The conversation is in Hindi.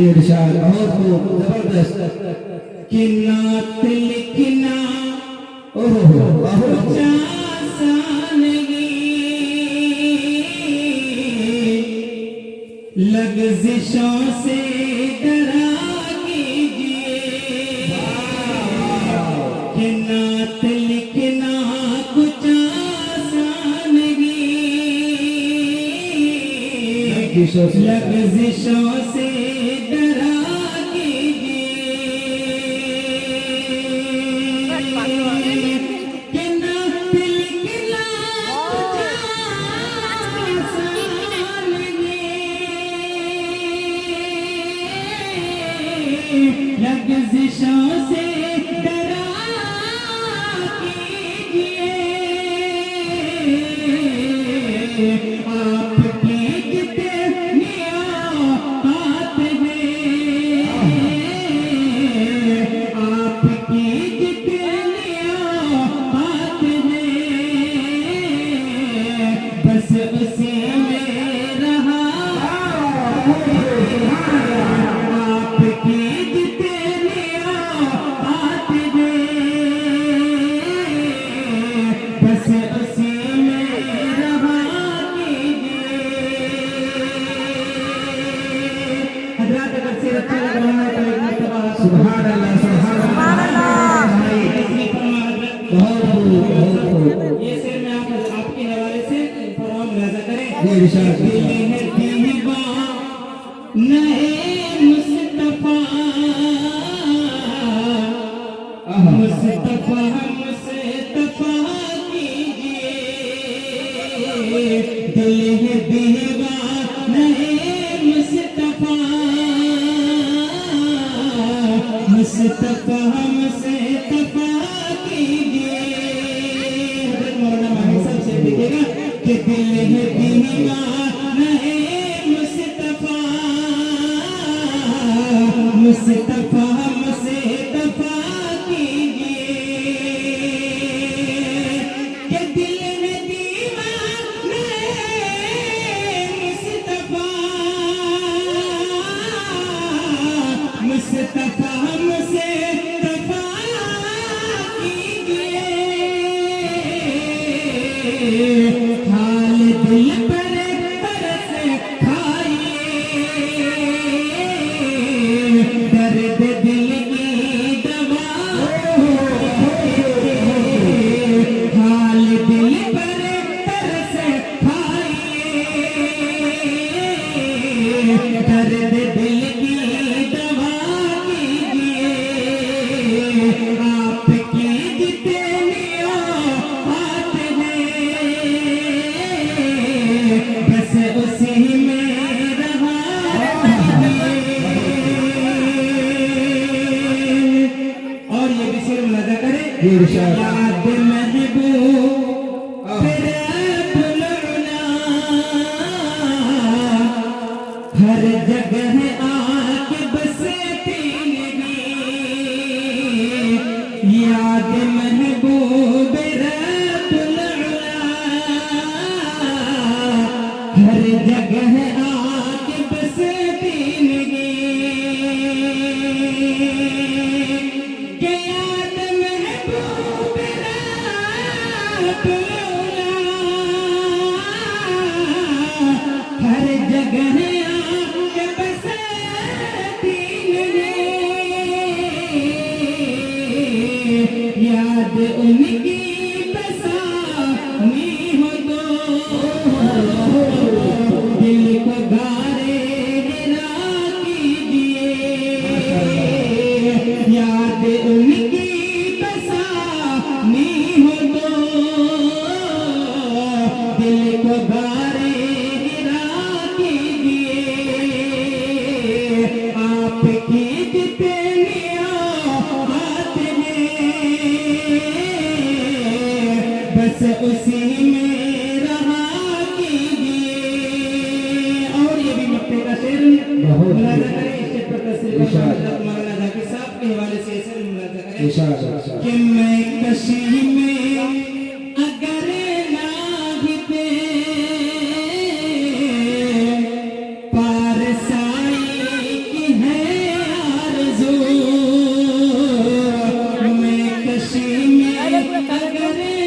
इरशाद बहुत खूब जबरदस्त कि नात लिखना ओहो बहुत आसानगी लग़ज़िशों से डरा कीजिए कि नात लिखना कुछ आसानगी लग़ज़िशों से लग़ज़िशों से डरा कीजिए आपकी जितनी औकात है आपकी जितनी औकात है बस उसी में रहा आपकी सुभान अल्लाह सुभान अल्लाह बहुत ये शेर में आप आपके हवाले से फरमान मुलाज़ा करें। ये इरशाद दिल है दीवा नए मुस्तफा मुस्तफा मुस्तफा कीजिए दिल है दीवा नए मुस्तफा मुस्तफा मुस्तफा कीजिए हज़रत मौलाना माही साहब से लिखेगा कि दिल है दीवाना है मुस्तफा मुस्तफा मुस्तफा कीजिए कि दिल है दीवाना है मुस्तफा मुस्तफा हाल दिल पर तरस खाइए दर्द दिल की दवा हाल दिल पर तरस खाइए दर्द दिल की दवा कीजिए आपकी जितनी औकात बस उसी में रहा और ये भी शेर मुलाज़ा करें। याद महबूब हर जगह आके बसती याद महबूब हर जगह आके बसती के याद महबूब हर जगह आके बसती याद उनकी बस बस उसी में रहा कीजिए। और ये भी मक्ते का शेर मुलाजा करें। स्टेज पर तशरीफ फरमा हज़रत मौलाना जाकिर साहब के हवाले से शेर मुलाजा करें कि मैं कशी में अगर नाहिते पारसाई की है आरज़ू, मैं कशी में अगर